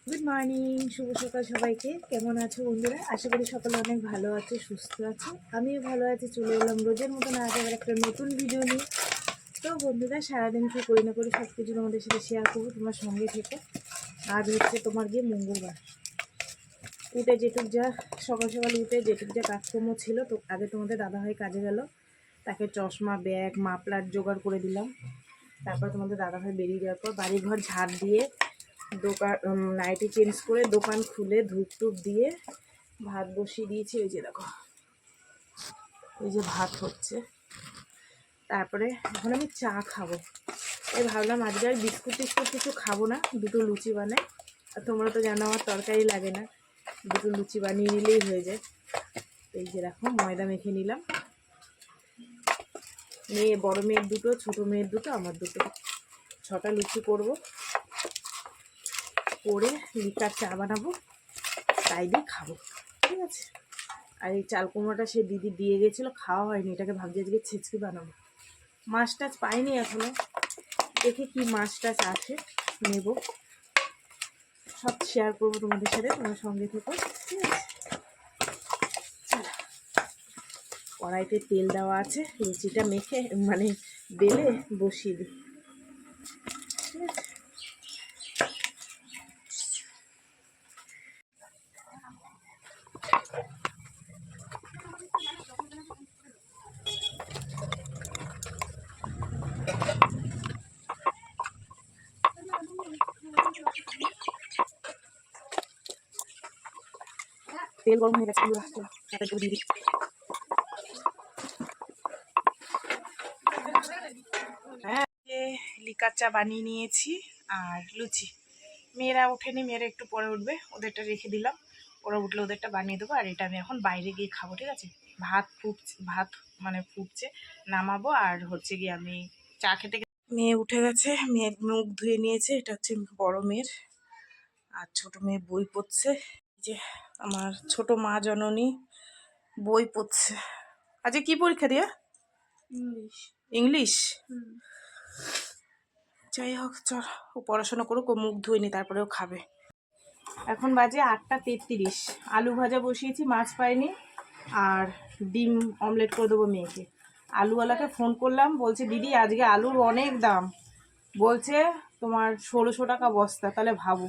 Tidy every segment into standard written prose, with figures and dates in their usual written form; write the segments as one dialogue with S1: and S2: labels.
S1: Good morning, শুভ সকাল সবাইকে। কেমন আছো বন্ধুরা? আশা করি সকালে অনেক ভালো আছে, সুস্থ আছে। আমিও ভালো আছি। চলে এলাম রোজের মতন আজ আবার একটা নতুন ভিডিও নিয়ে। তো বন্ধুরা, সারাদিন কি করি না করি সব কিছু তোমাদের সাথে শেয়ার করবো, তোমার সঙ্গে থেকে। আজ হচ্ছে তোমার গিয়ে মঙ্গলবার। উঠে যেটুক যা সকাল সকাল উঠে যেটুক যা কাজকর্ম ছিল, তো আগে তোমাদের দাদাভাই কাজে গেল, তাকে চশমা, ব্যাগ, মাফলার জোগাড় করে দিলাম। তারপর তোমাদের দাদাভাই বেরিয়ে যাওয়ার পর বাড়িঘর ঝাড় দিয়ে দোকান নাইটি চেঞ্জ করে দোকান খুলে ধূপ টুপ দিয়ে ভাত বসিয়ে দিয়েছি। ওই যে দেখো, ওই যে ভাত হচ্ছে। তারপরে এখন আমি চা খাবো। এই ভাবলাম আজকে আর বিস্কুট টিস্কুট কিছু খাবো না, দুটো লুচি বানাই। আর তোমরা তো জানো আমার তরকারি লাগে না, দুটো লুচি বানিয়ে নিলেই হয়ে যায়। এই যে দেখো, ময়দা মেখে নিলাম। বড় মেয়ের দুটো, ছোট মেয়ের দুটো, আমার দুটো, 6টা লুচি করবো। করে লিকার চা বানাবো, তাই দিয়ে খাবো, ঠিক আছে। আর এই চাল কুমড়োটা সে দিদি দিয়ে গেছিলো, খাওয়া হয়নি। এটাকে ভাবছি আজকে ছিচকি বানাবো। মাছ টাছ পাইনি এখনো, দেখি কি মাছ টাছ আছে, নেব। সব শেয়ার করবো তোমাদের সাথে, তোমার সঙ্গে থেকো, ঠিক আছে। কড়াইতে তেল দেওয়া আছে, লুচিটা মেখে মানে বেলে বসিয়ে দিই, ঠিক আছে। তেল গরম হয়ে গেছে, দিয়ে দিই। হ্যাঁ, লিকার চা বানিয়ে নিয়েছি আর লুচি। মেয়েরা ওঠেনি, মেয়েরা একটু পরে উঠবে, ওদেরটা রেখে দিলাম। ওরা উঠলে ওদেরটা বানিয়ে দেবো। আর এটা আমি এখন বাইরে গিয়ে খাবো, ঠিক আছে। ভাত মানে ফুটছে, নামাবো। আর হচ্ছে গিয়ে আমি চা খেতে। মেয়ে উঠে গেছে, মেয়ের মুখ ধুয়ে নিয়েছে। এটা হচ্ছে বড় মেয়ের, আর ছোট মেয়ে বই পড়ছে। যে আমার ছোট মা জননী বই পড়ছে। আজকে কি পরীক্ষা দিয়া? ইংলিশ। ইংলিশ? যাই হোক, চল, ও পড়াশোনা করুক, ও মুখ ধুইনি, তারপরেও খাবে। এখন বাজে 8টা 33। আলু ভাজা বসিয়েছি, মাছ পাইনি। আর ডিম অমলেট করে দেবো মেয়েকে। আলুওয়ালাকে ফোন করলাম, বলছে দিদি আজকে আলুর অনেক দাম। বলছে তোমার 1600 টাকা বস্তা। তাহলে ভাবো,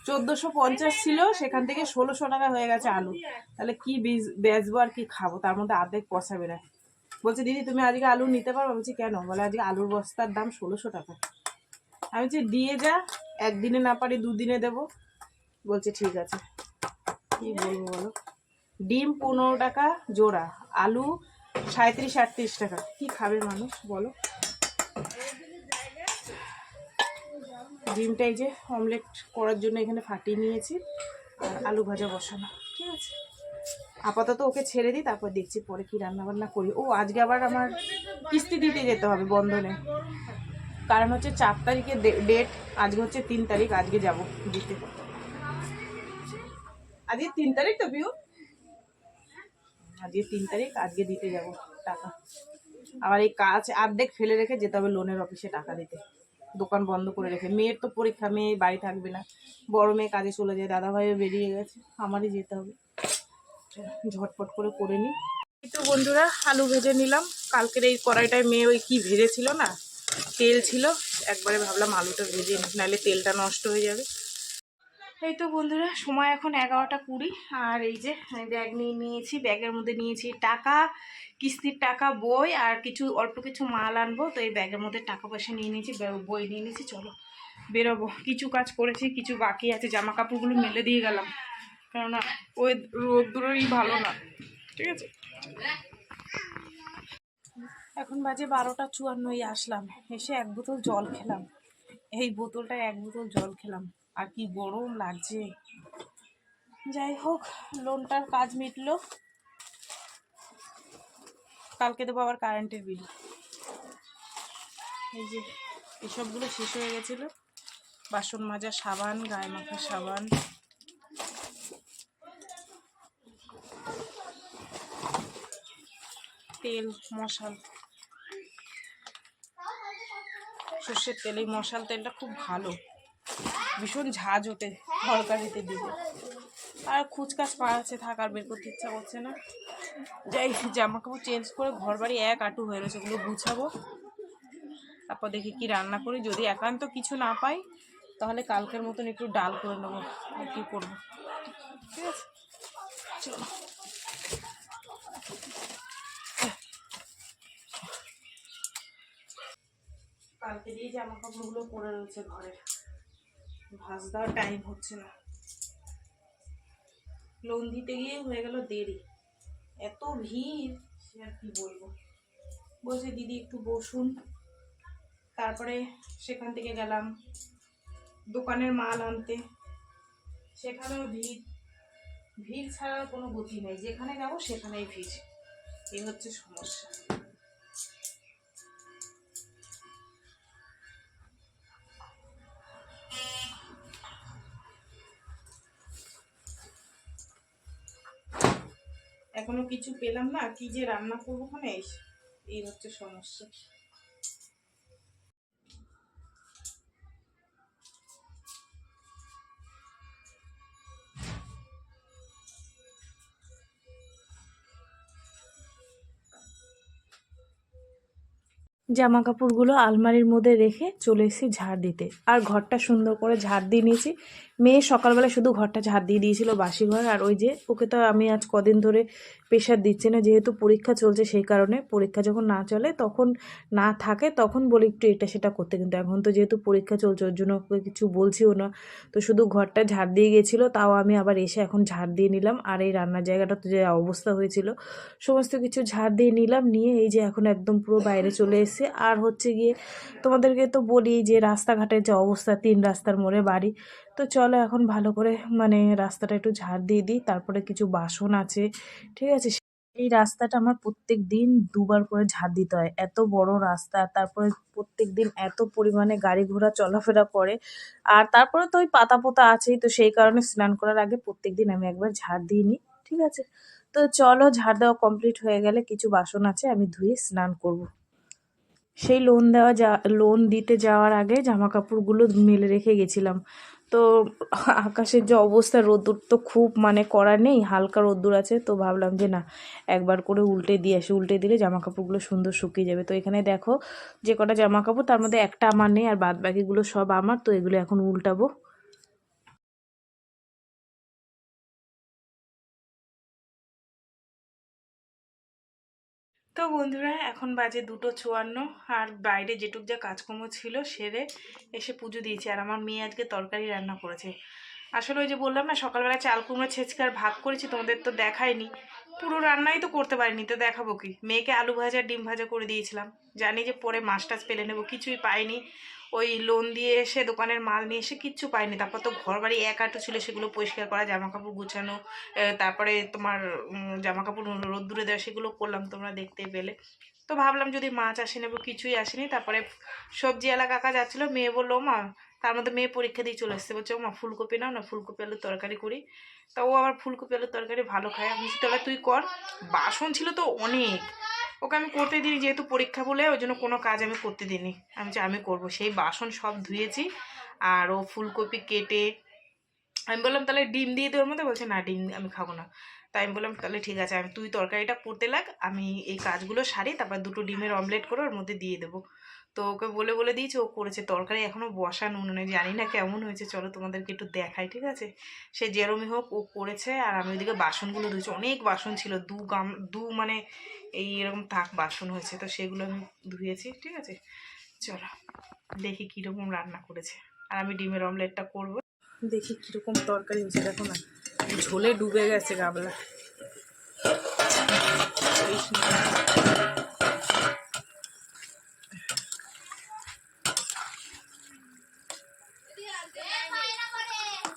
S1: 1450 ছিল, সেখান থেকে 1600 টাকা হয়ে গেছে আলু। তাহলে কি বেচবো আর কি খাবো, তার মধ্যে অর্ধেক পয়সা বেরোয়। বলছে দিদি তুমি আজকে আলু নিতে পারো? বলছি কেন? বলে আজকে আলুর বস্তার দাম 1600 টাকা। আমি বলছি দিয়ে যা, একদিনে না পারি দুদিনে দেবো। বলছে ঠিক আছে। কি বলবো বলো, ডিম 15 টাকা জোড়া, আলু 37-38 টাকা। কি খাবে মানুষ বলো। ডিমটা এই যে অমলেট করার জন্য এখানে ফাটিয়ে নিয়েছি, আর আলু ভাজা বসানো, ঠিক আছে। আপাতত ওকে ছেড়ে দিই, তারপর দেখছি পরে কি রান্না বান্না করি। ও আজকে আবার আমার কিস্তি দিতে যেতে হবে বন্ধনে, কারণ হচ্ছে 4 তারিখে ডেট, আজকে হচ্ছে 3 তারিখ। আজকে যাব দিতে। আজকে 3 তারিখ তো বিউ, আজকে 3 তারিখ, আজকে দিতে যাব টাকা। আবার এই কাজ অর্ধেক ফেলে রেখে যেতে হবে লোনের অফিসে টাকা দিতে, দোকান বন্ধ করে রেখে। মেয়ের তো পরীক্ষা, মেয়ে বাড়ি থাকবে না। বড় মেয়ে কাজে চলে যায়, দাদাভাইও বেরিয়ে গেছে, আমারই যেতে হবে। ঝটপট করে নিই। এই তো বন্ধুরা, আলু ভেজে নিলাম। কালকের এই কড়াইটায় মেয়ে ওই কি ভেজেছিল না, তেল ছিল, একবারে ভাবলাম আলুটা ভেজে নিই, নাহলে তেলটা নষ্ট হয়ে যাবে। এই তো বন্ধুরা, সময় এখন 11টা 20। আর এই যে আমি ব্যাগ নিয়ে নিয়েছি, ব্যাগের মধ্যে নিয়েছি টাকা, কিস্তির টাকা, বই, আর কিছু অল্প কিছু মাল আনবো। তো এই ব্যাগের মধ্যে টাকা পয়সা নিয়ে নিয়েছি, বই নিয়ে নিয়েছি। চলো বেরোবো। কিছু কাজ করেছি, কিছু বাকি আছে। জামা কাপড়গুলো মেলে দিয়ে গেলাম, কেননা ওই রোদ্দুরেরই ভালো না, ঠিক আছে। এখন বাজে 12টা 54। আসলাম, এসে 1 বোতল জল খেলাম। এই বোতলটায় 1 বোতল জল খেলাম, আর কি গরম লাগছে। যাই হোক, লোনটার কাজ মিটলো। কালকে দেবো আবার কারেন্টের বিল। এই যে এসবগুলো শেষ হয়ে গেছিলো। বাসন মাজা সাবান, গায়ে মাখা সাবান, তেল, মশাল, সর্ষের তেল। এই মশাল তেলটা খুব ভালো,
S2: ভীষণ ঝাঁজ ওঠে তরকারিতে দিলে। আর খুচকাচ পা আছে, থাকার বের করতে ইচ্ছা করছে না। যাই জামা কাপড় চেঞ্জ করে ঘর বাড়ি এক আঁটু হয়ে রয়েছে, ওগুলো গুছাবো। তারপর দেখি কি রান্না করি। যদি একান্ত কিছু না পাই তাহলে কালকের মতন একটু ডাল করে নেবো, আর কি করবো। ঠিক আছে, চলো। কালকে দিয়ে জামা কাপড়গুলো পরে রয়েছে ঘরে, ভাঁজ দেওয়ার টাইম হচ্ছে না। লোন দিতে গিয়ে হয়ে গেল দেরি, এত ভিড় সে আর কি বলবো। বলছে দিদি একটু বসুন। তারপরে সেখান থেকে গেলাম দোকানের মাল আনতে, সেখানেও ভিড়। ভিড় ছাড়ার কোনো গতি নেই, যেখানে যাবো সেখানেই ভিড়। এই হচ্ছে সমস্যা। এখনো কিছু পেলাম না, কি যে রান্না করবো ওখানে, এই হচ্ছে সমস্যা।
S1: জামা কাপড়গুলো আলমারির মধ্যে রেখে চলে এসেছি ঝাড় দিতে। আর ঘরটা সুন্দর করে ঝাড় দিয়ে নিয়েছি। মেয়ে সকালবেলা শুধু ঘরটা ঝাড় দিয়ে দিয়েছিল, বাসি ঘর। আর ওই যে ওকে তো আমি আজ কদিন ধরে প্রেশার দিচ্ছি না, যেহেতু পরীক্ষা চলছে সেই কারণে। পরীক্ষা যখন না চলে তখন না থাকে তখন বলি একটু এটা সেটা করতে, কিন্তু এখন তো যেহেতু পরীক্ষা চলছে ওর জন্য ওকে কিছু বলছিও না। তো শুধু ঘরটা ঝাড় দিয়ে গেছিলো, তাও আমি আবার এসে এখন ঝাড় দিয়ে নিলাম। আর এই রান্নার জায়গাটা তো যে অবস্থা হয়েছিল সমস্ত কিছু ঝাড় দিয়ে নিলাম, নিয়ে এই যে এখন একদম পুরো বাইরে চলে এসেছি। আর হচ্ছে গিয়ে তোমাদেরকে তো বলি যে রাস্তাঘাটের যে অবস্থা, 3 রাস্তার মোড়ে বাড়ি। তো চলো এখন ভালো করে মানে রাস্তাটা একটু ঝাড় দিয়ে দিই। তারপরে কিছু বাসন আছে, ঠিক আছে। এই রাস্তাটা আমার প্রত্যেক দিন দুবার করে ঝাড় দিতে হয়, এত বড় রাস্তা। তারপরে প্রত্যেক দিন এত পরিমাণে গাড়ি ঘোড়া চলাফেরা করে। আর তারপরে তো ওই পাতা পোতা আছেই, তো সেই কারণে স্নান করার আগে প্রত্যেক দিন আমি একবার ঝাড় দিয়ে নিই, ঠিক আছে। তো চলো, ঝাড় দেওয়া কমপ্লিট হয়ে গেলে কিছু বাসন আছে আমি ধুয়ে স্নান করব। সেই লোন দিতে যাওয়ার আগে জামা কাপড়গুলো মেলে রেখে গেছিলাম। তো আকাশের যে অবস্থা, রোদ্দুর তো খুব মানে করার নেই, হালকা রোদ্দুর আছে। তো ভাবলাম যে না, একবার করে উল্টে দিয়ে আসি, উল্টে দিলে জামা কাপড়গুলো সুন্দর শুকিয়ে যাবে। তো এখানে দেখো যে কটা জামা কাপড়, তার মধ্যে একটা আমার নেই, আর বাদ বাকিগুলো সব আমার। তো এগুলো এখন উল্টাবো। তো বন্ধুরা এখন বাজে 2:54, আর বাইরে যেটুক যা কাজকর্ম ছিল সেরে এসে পুজো দিয়েছি। আর আমার মেয়ে আজকে তরকারি রান্না করেছে। আসলে ওই যে বললাম না, সকালবেলা চাল কুমড়ো ছেঁচকার ভাত করেছি, তোমাদের তো দেখাইনি। পুরো রান্নাই তো করতে পারিনি, তো দেখাবো কি। মেয়েকে আলু ভাজা ডিম ভাজা করে দিয়েছিলাম, জানি যে পরে মাছ টাছ পেলে নেবো, কিছুই পাইনি। ওই লোন দিয়ে এসে দোকানের মাল নিয়ে এসে কিচ্ছু পাইনি। তারপর তো ঘর বাড়ি এক আঁটু ছিল, সেগুলো পরিষ্কার করা, জামা কাপড় গুছানো, তারপরে তোমার জামা কাপড় রোদ্দুরে দেওয়া, সেগুলো করলাম, তোমরা দেখতেই পেলে। তো ভাবলাম যদি মাছ আসে নেবো, কিছুই আসেনি। তারপরে সবজিওয়ালা কাকা যাচ্ছিলো, মেয়ে বললো মা, তার মধ্যে মেয়ে পরীক্ষা দিয়ে চলে এসছে, বলছে ও মা ফুলকপি নাও না, ফুলকপি আলুর তরকারি করি। তা ও আবার ফুলকপি আলুর তরকারি ভালো খায়। আমি তাহলে তুই কর। বাসন ছিল তো অনেক, ওকে আমি করতে দিই, যেহেতু পরীক্ষা বলে ওই জন্য কোনো কাজ আমি করতে দিইনি। আমি করবো, সেই বাসন সব ধুয়েছি। আর ও ফুলকপি কেটে, আমি বললাম তাহলে ডিম দিয়ে দেওয়ার মধ্যে, বলছে না ডিম আমি খাবো না। তাই আমি বললাম তাহলে ঠিক আছে, তুই তরকারিটা করতে লাগ, আমি এই কাজগুলো সারি, তারপর 2টো ডিমের অমলেট করে ওর মধ্যে দিয়ে দেবো। তো ওকে বলে বলে দিয়েছি, ও করেছে। তরকারি এখনও বসানো উনুনে, জানি না কেমন হয়েছে, চলো তোমাদেরকে একটু দেখাই, ঠিক আছে। সে যেরমই হোক ও করেছে। আর আমি ওইদিকে বাসনগুলো ধুয়েছি, অনেক বাসন ছিল, মানে এই এরকম তাক বাসন হয়েছে, তো সেগুলো আমি ধুয়েছি, ঠিক আছে। চলো দেখি কীরকম রান্না করেছে। আর আমি ডিমের অমলেটটা করবো, দেখি কীরকম তরকারি হয়েছে। দেখো না, ঝোলে ডুবে গেছে গাবলা।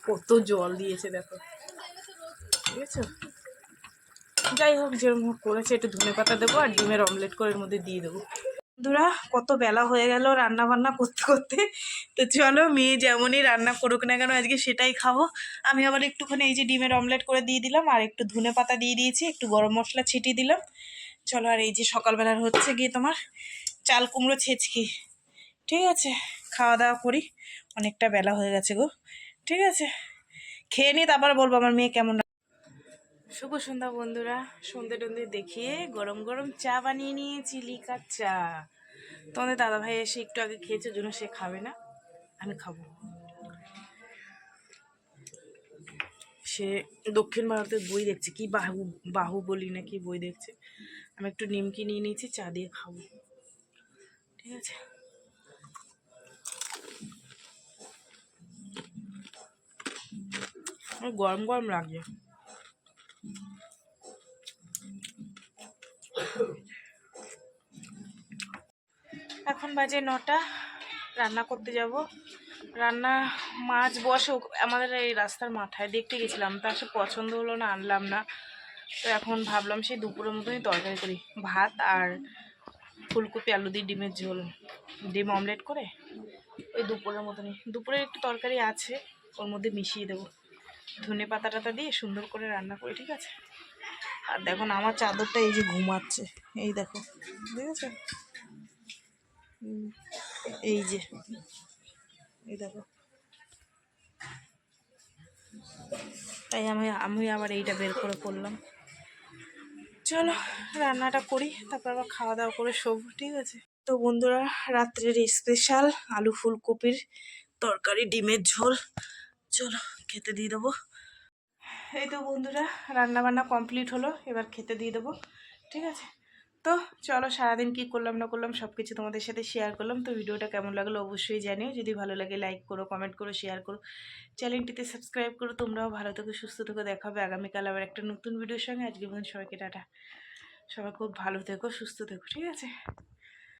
S1: কত জল দিয়েছে দেখো, ঠিক আছে। যাই হোক, যেরকম হোক করেছে, একটু ধনে পাতা দেবো আর ডিমের অমলেট করে এর মধ্যে দিয়ে দেবো। বন্ধুরা কত বেলা হয়ে গেল রান্না বান্না করতে করতে। তো চলো, মেয়ে যেমনই রান্না করুক না কেন আজকে সেটাই খাবো। আমি আবার একটুখানি এই যে ডিমের অমলেট করে দিয়ে দিলাম, আর একটু ধনে পাতা দিয়ে দিয়েছি, একটু গরম মশলা ছিটিয়ে দিলাম। চলো, আর এই যে সকালবেলার হচ্ছে গিয়ে তোমার চাল কুমড়ো ছেঁচকি,
S2: ঠিক আছে, খাওয়া দাওয়া করি, অনেকটা বেলা হয়ে গেছে গো। ঠিক আছে, খেয়ে নিই, তারপর বলবো আমার মেয়ে কেমন। শুভ সন্ধ্যা বন্ধুরা, সন্ধে টন্ধে দেখিয়ে গরম গরম চা বানিয়ে নিয়েছি, লিকার চা। তোমাদের দাদাভাই এসে একটু আগে খেয়েছে, জন্য সে খাবে না, আমি খাবো। সে দক্ষিণ ভারতের বই দেখছে, কি বাহুবলী না কি বই দেখছে। আমি একটু নিমকি নিয়ে নিয়েছি, চা দিয়ে খাবো। ঠিক আছে, আমার গরম গরম লাগছে। এখন বাজে 9টা, রান্না করতে যাব। রান্না মাছ বসে আমাদের এই রাস্তার মাথায়, দেখতে গেছিলাম, তা সে পছন্দ হলো না, আনলাম না। তো এখন ভাবলাম সেই দুপুরের মতনই তরকারি করি, ভাত আর ফুলকপি আলু দিয়ে ডিমের ঝোল, ডিম অমলেট করে ওই দুপুরের মতনই। দুপুরের একটু তরকারি আছে, ওর মধ্যে মিশিয়ে দেবো, ধনে পাতা টাতা দিয়ে সুন্দর করে রান্না করি। ঠিক আছে, আর দেখুন আমার চাদরটা এই যে ঘুমাচ্ছে, এই দেখো, ঠিক আছে, এই যে, এই দেখো। তাই আমি আবার এইটা বের করে পড়লাম। চলো রান্নাটা করি, তারপর আবার খাওয়া দাওয়া করে শোবো। ঠিক আছে, তো বন্ধুরা, রাত্রের স্পেশাল আলু ফুলকপির তরকারি ডিমের ঝোল, চলো খেতে দিয়ে দেবো। এই তো বন্ধুরা, রান্না বান্না কমপ্লিট হলো, এবার খেতে দিয়ে দেবো। ঠিক আছে, তো চলো সারাদিন কী করলাম না করলাম সব কিছু তোমাদের সাথে শেয়ার করলাম। তো ভিডিওটা কেমন লাগলো অবশ্যই জানিও, যদি ভালো লাগে লাইক করো, কমেন্ট করো, শেয়ার করো, চ্যানেলটিতে সাবস্ক্রাইব করো। তোমরাও ভালো থেকো, সুস্থ থেকো, দেখা হবে আগামীকাল আবার একটা নতুন ভিডিওর সঙ্গে। আজকে বন্ধু সবাইকে টাটা, সবাই খুব ভালো থেকো, সুস্থ থেকো। ঠিক আছে।